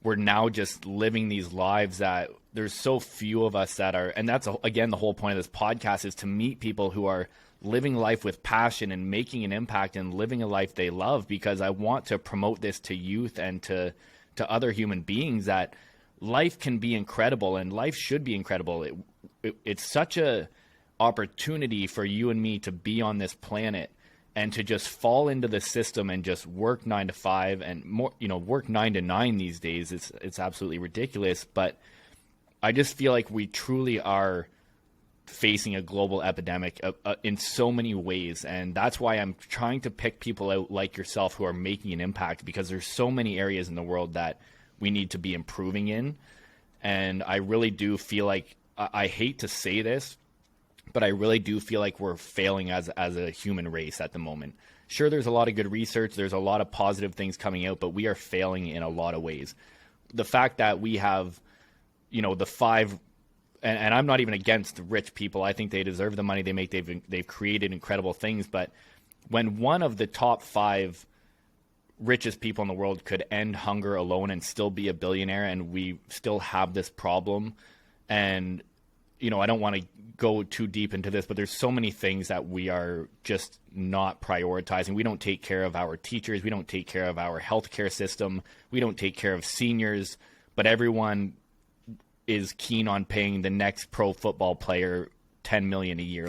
we're now just living these lives that there's so few of us that are, and that's again the whole point of this podcast, is to meet people who are living life with passion and making an impact and living a life they love, because I want to promote this to youth and to other human beings, that life can be incredible and life should be incredible. It's such a opportunity for you and me to be on this planet and to just fall into the system and just work 9 to 5 and more, work 9 to 9 these days. It's absolutely ridiculous. But I just feel like we truly are facing a global epidemic in so many ways. And that's why I'm trying to pick people out like yourself who are making an impact, because there's so many areas in the world that we need to be improving in. And I really do feel like, I hate to say this, but I really do feel like we're failing as a human race at the moment. Sure, there's a lot of good research, there's a lot of positive things coming out, but we are failing in a lot of ways. The fact that we have, the 5, and I'm not even against rich people. I think they deserve the money they make. They've created incredible things. But when one of the top 5 richest people in the world could end hunger alone and still be a billionaire, and we still have this problem, and I don't want to go too deep into this, but there's so many things that we are just not prioritizing. We don't take care of our teachers. We don't take care of our healthcare system. We don't take care of seniors, but everyone is keen on paying the next pro football player $10 million a year.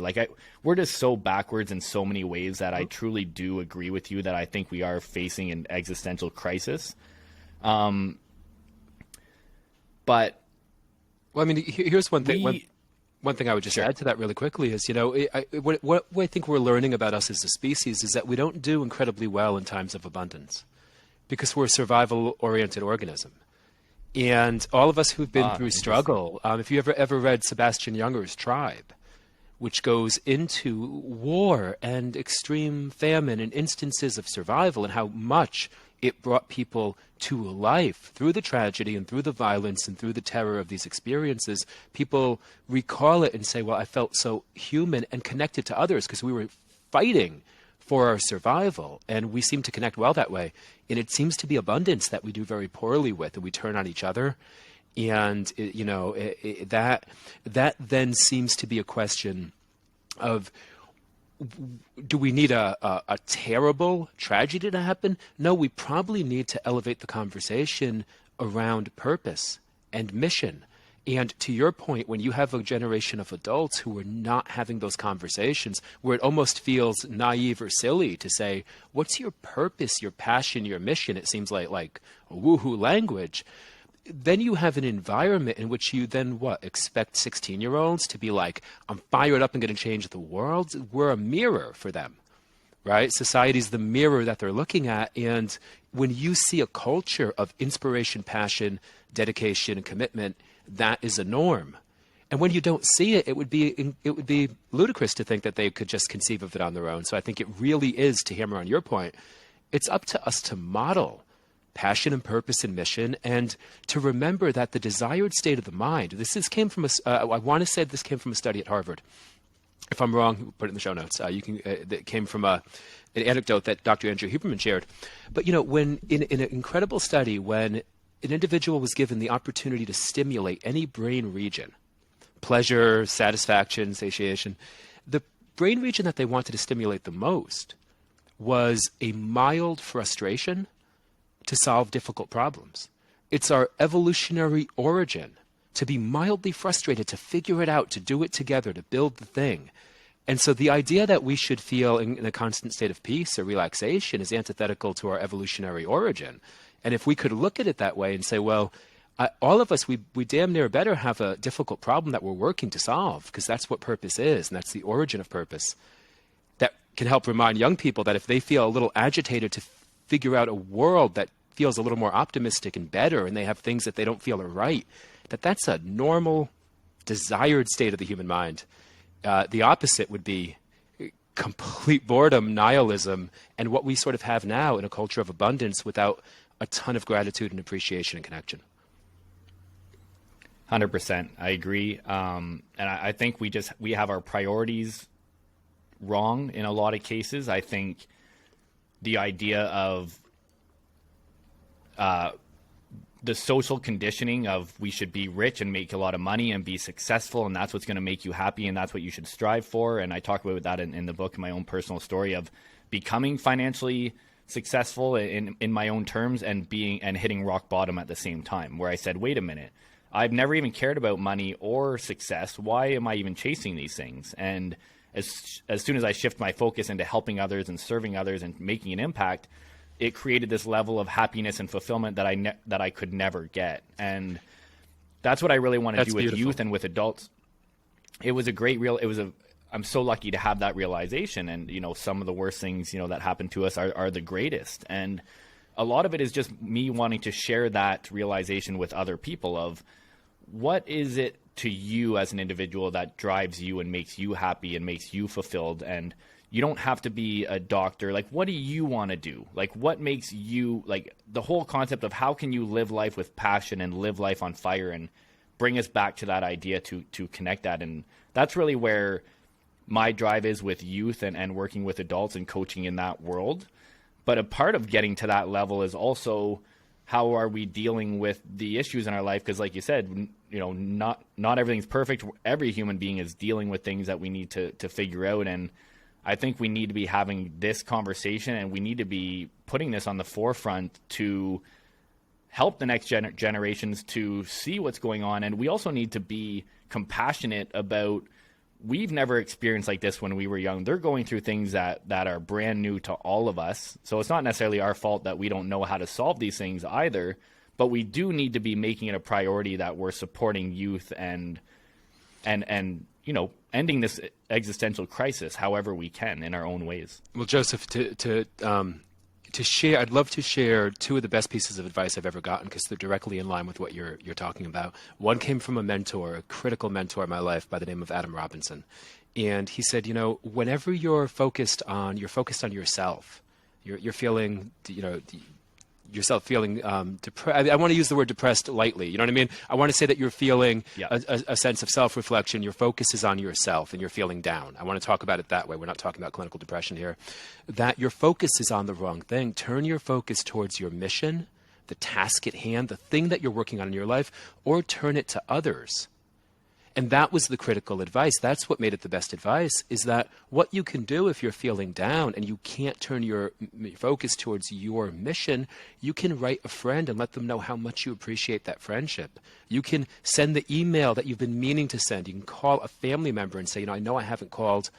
We're just so backwards in so many ways that I truly do agree with you that I think we are facing an existential crisis. But well, I mean, here's one thing. One thing I would just add to that really quickly is, what I think we're learning about us as a species is that we don't do incredibly well in times of abundance, because we're a survival-oriented organism. And all of us who've been through struggle, if you ever read Sebastian Junger's Tribe, which goes into war and extreme famine and instances of survival and how much it brought people to life through the tragedy and through the violence and through the terror of these experiences, people recall it and say, well, I felt so human and connected to others because we were fighting for our survival, and we seem to connect well that way. And it seems to be abundance that we do very poorly with, and we turn on each other. And that then seems to be a question of, do we need a terrible tragedy to happen? No, we probably need to elevate the conversation around purpose and mission. And to your point, when you have a generation of adults who are not having those conversations, where it almost feels naive or silly to say, what's your purpose, your passion, your mission? It seems like a woohoo language. Then you have an environment in which you then expect 16-year-olds to be like, I'm fired up and going to change the world. We're a mirror for them, right? Society's the mirror that they're looking at. And when you see a culture of inspiration, passion, dedication, and commitment, that is a norm. And when you don't see it, it would be ludicrous to think that they could just conceive of it on their own. So I think it really is, to hammer on your point, it's up to us to model passion and purpose and mission, and to remember that the desired state of the mind, came from I want to say this came from a study at Harvard. If I'm wrong, put it in the show notes. It came from an anecdote that Dr. Andrew Huberman shared. But when in an incredible study, when an individual was given the opportunity to stimulate any brain region, pleasure, satisfaction, satiation, the brain region that they wanted to stimulate the most was a mild frustration to solve difficult problems. It's our evolutionary origin to be mildly frustrated, to figure it out, to do it together, to build the thing. And so the idea that we should feel in a constant state of peace or relaxation is antithetical to our evolutionary origin. And if we could look at it that way and say, well, all of us, we damn near better have a difficult problem that we're working to solve, because that's what purpose is, and that's the origin of purpose. That can help remind young people that if they feel a little agitated to figure out a world that feels a little more optimistic and better, and they have things that they don't feel are right, that's a normal, desired state of the human mind. The opposite would be complete boredom, nihilism, and what we sort of have now in a culture of abundance without a ton of gratitude and appreciation and connection. 100%. I agree. And I think we have our priorities wrong in a lot of cases. I think the idea of the social conditioning of we should be rich and make a lot of money and be successful, and that's what's going to make you happy, and that's what you should strive for. And I talk about that in the book, in my own personal story of becoming financially successful in my own terms, and hitting rock bottom at the same time, where I said, wait a minute, I've never even cared about money or success. Why am I even chasing these things? And as soon as I shift my focus into helping others and serving others and making an impact, it created this level of happiness and fulfillment that I could never get. And that's what I really want to do with youth and with adults. It was I'm so lucky to have that realization. And, some of the worst things, that happen to us are the greatest. And a lot of it is just me wanting to share that realization with other people of what is it to you as an individual that drives you and makes you happy and makes you fulfilled. And you don't have to be a doctor. Like, what do you want to do? Like, what makes you, like, the whole concept of how can you live life with passion and live life on fire, and bring us back to that idea to connect that. And that's really where my drive is with youth and working with adults and coaching in that world. But a part of getting to that level is also how are we dealing with the issues in our life? Because like you said, not everything's perfect. Every human being is dealing with things that we need to figure out. And I think we need to be having this conversation, and we need to be putting this on the forefront to help the next generations to see what's going on. And we also need to be compassionate about, we've never experienced like this when we were young. They're going through things that are brand new to all of us. So it's not necessarily our fault that we don't know how to solve these things either, but we do need to be making it a priority that we're supporting youth and ending this existential crisis however we can in our own ways. Well, Joseph, to share, I'd love to share two of the best pieces of advice I've ever gotten, because they're directly in line with what you're talking about. One came from a mentor, a critical mentor in my life by the name of Adam Robinson. And he said, whenever you're focused on yourself, you're feeling, yourself feeling depressed. I want to use the word depressed lightly. You know what I mean? I want to say that you're feeling a sense of self-reflection. Your focus is on yourself and you're feeling down. I want to talk about it that way. We're not talking about clinical depression here. That your focus is on the wrong thing. Turn your focus towards your mission, the task at hand, the thing that you're working on in your life, or turn it to others. And that was the critical advice. That's what made it the best advice, is that what you can do if you're feeling down and you can't turn your focus towards your mission, you can write a friend and let them know how much you appreciate that friendship. You can send the email that you've been meaning to send. You can call a family member and say, I know I haven't called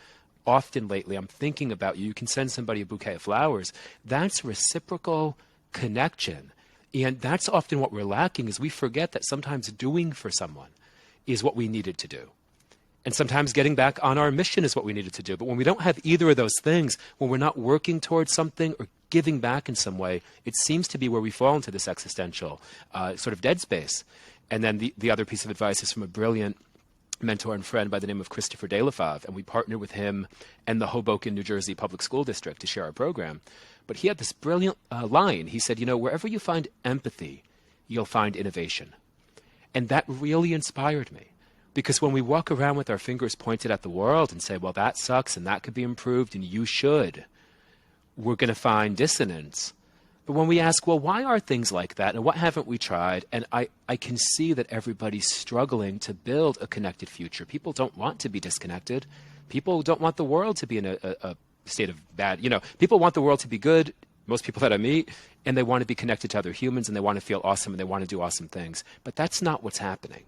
often lately. I'm thinking about you. You can send somebody a bouquet of flowers. That's reciprocal connection. And that's often what we're lacking, is we forget that sometimes doing for someone is what we needed to do. And sometimes getting back on our mission is what we needed to do. But when we don't have either of those things, when we're not working towards something or giving back in some way, it seems to be where we fall into this existential sort of dead space. And then the other piece of advice is from a brilliant mentor and friend by the name of Christopher Delafave. And we partnered with him and the Hoboken, New Jersey Public School District to share our program. But he had this brilliant line. He said, wherever you find empathy, you'll find innovation. And that really inspired me, because when we walk around with our fingers pointed at the world and say, well, that sucks and that could be improved and you should, we're going to find dissonance. But when we ask, well, why are things like that and what haven't we tried? And I can see that everybody's struggling to build a connected future. People don't want to be disconnected. People don't want the world to be in a state of bad. People want the world to be good. Most people that I meet, and they want to be connected to other humans, and they want to feel awesome, and they want to do awesome things. But that's not what's happening.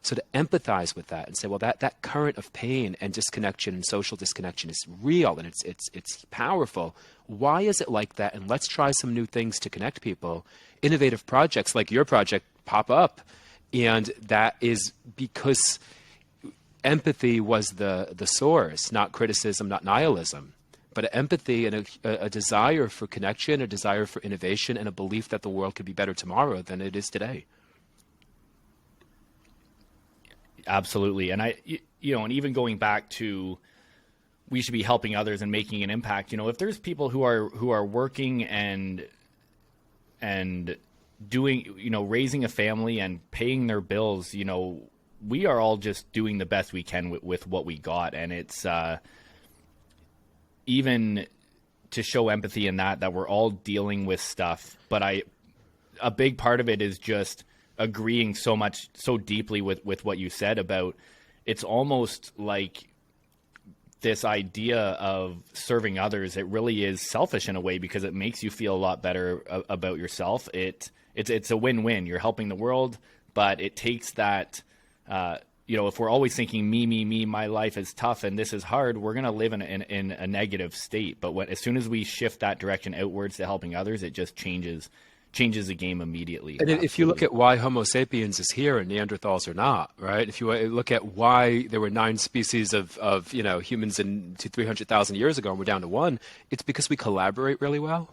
So to empathize with that and say, well, that current of pain and disconnection and social disconnection is real, and it's powerful. Why is it like that? And let's try some new things to connect people, innovative projects like your project pop up. And that is because empathy was the source, not criticism, not nihilism, but empathy and a desire for connection, a desire for innovation, and a belief that the world could be better tomorrow than it is today. Absolutely. And and even going back to, we should be helping others and making an impact. If there's people who are working and doing, raising a family and paying their bills, we are all just doing the best we can with what we got. And it's even to show empathy in that we're all dealing with stuff. But a big part of it is just agreeing so deeply with what you said about, it's almost like this idea of serving others. It really is selfish in a way, because it makes you feel a lot better about yourself. It's a win-win. You're helping the world, but it takes that, if we're always thinking me, my life is tough and this is hard, we're going to live in a negative state. But as soon as we shift that direction outwards to helping others, it just changes the game immediately. And if you look at why Homo sapiens is here and Neanderthals are not, right? If you look at why there were 9 species of humans to 300,000 years ago and we're down to 1, it's because we collaborate really well.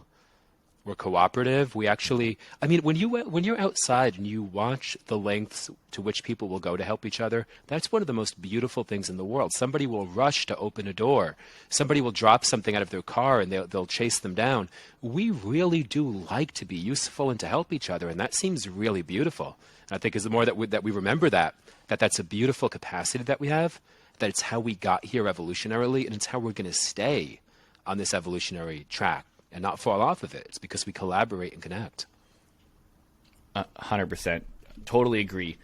We're cooperative. We actually, when you're outside and you watch the lengths to which people will go to help each other, that's one of the most beautiful things in the world. Somebody will rush to open a door. Somebody will drop something out of their car and they'll chase them down. We really do like to be useful and to help each other, and that seems really beautiful. And I think as the more that we remember that's a beautiful capacity that we have, that it's how we got here evolutionarily, and it's how we're going to stay on this evolutionary track and not fall off of it. It's because we collaborate and connect. 100%. Totally agree.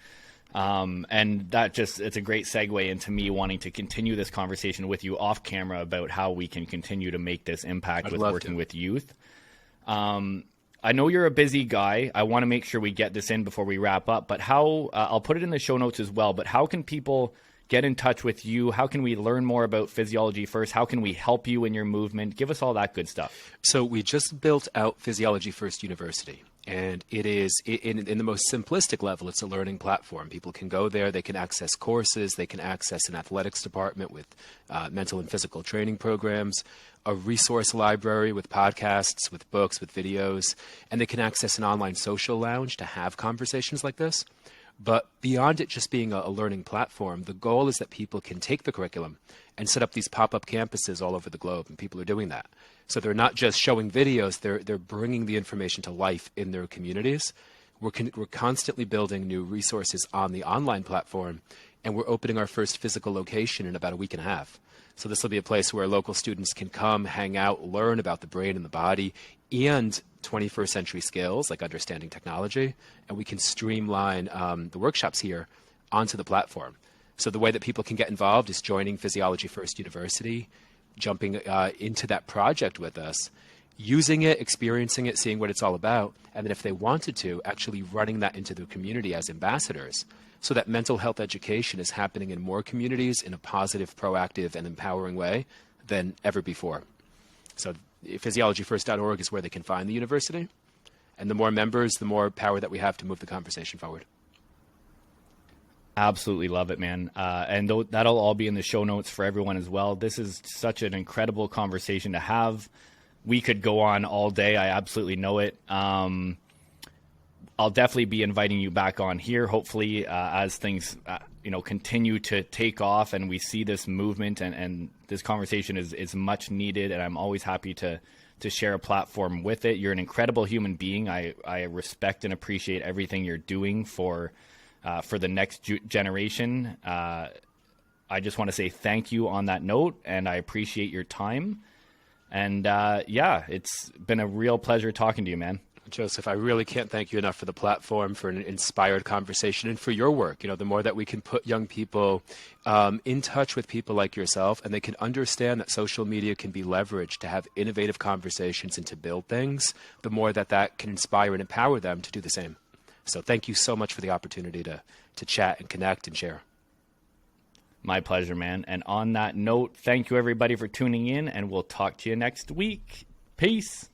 And it's a great segue into me wanting to continue this conversation with you off camera about how we can continue to make this impact with working with youth. I know you're a busy guy. I want to make sure we get this in before we wrap up, but I'll put it in the show notes as well, but how can people get in touch with you? How can we learn more about Physiology First? How can we help you in your movement? Give us all that good stuff. So we just built out Physiology First University, and it is, in the most simplistic level, it's a learning platform. People can go there, they can access courses, they can access an athletics department with mental and physical training programs, a resource library with podcasts, with books, with videos, and they can access an online social lounge to have conversations like this. But beyond it just being a learning platform, the goal is that people can take the curriculum and set up these pop-up campuses all over the globe, and people are doing that. So they're not just showing videos, they're bringing the information to life in their communities. We're constantly building new resources on the online platform, and we're opening our first physical location in about a week and a half. So this will be a place where local students can come, hang out, learn about the brain and the body, and 21st century skills like understanding technology, and we can streamline the workshops here onto the platform. So the way that people can get involved is joining Physiology First University, jumping into that project with us, using it, experiencing it, seeing what it's all about, and then if they wanted to, actually running that into the community as ambassadors, so that mental health education is happening in more communities in a positive, proactive, and empowering way than ever before. So physiologyfirst.org is where they can find the university. And the more members, the more power that we have to move the conversation forward. Absolutely love it, man. And that'll all be in the show notes for everyone as well. This is such an incredible conversation to have. We could go on all day. I absolutely know it. I'll definitely be inviting you back on here, hopefully, as things continue to take off and we see this movement, and this conversation is much needed, and I'm always happy to share a platform with it. You're an incredible human being. I respect and appreciate everything you're doing for the next generation. I just want to say thank you on that note, and I appreciate your time. And it's been a real pleasure talking to you, man. Joseph, I really can't thank you enough for the platform, for an inspired conversation, and for your work. The more that we can put young people in touch with people like yourself, and they can understand that social media can be leveraged to have innovative conversations and to build things, the more that can inspire and empower them to do the same. So thank you so much for the opportunity to chat and connect and share. My pleasure, man. And on that note, thank you everybody for tuning in, and we'll talk to you next week. Peace.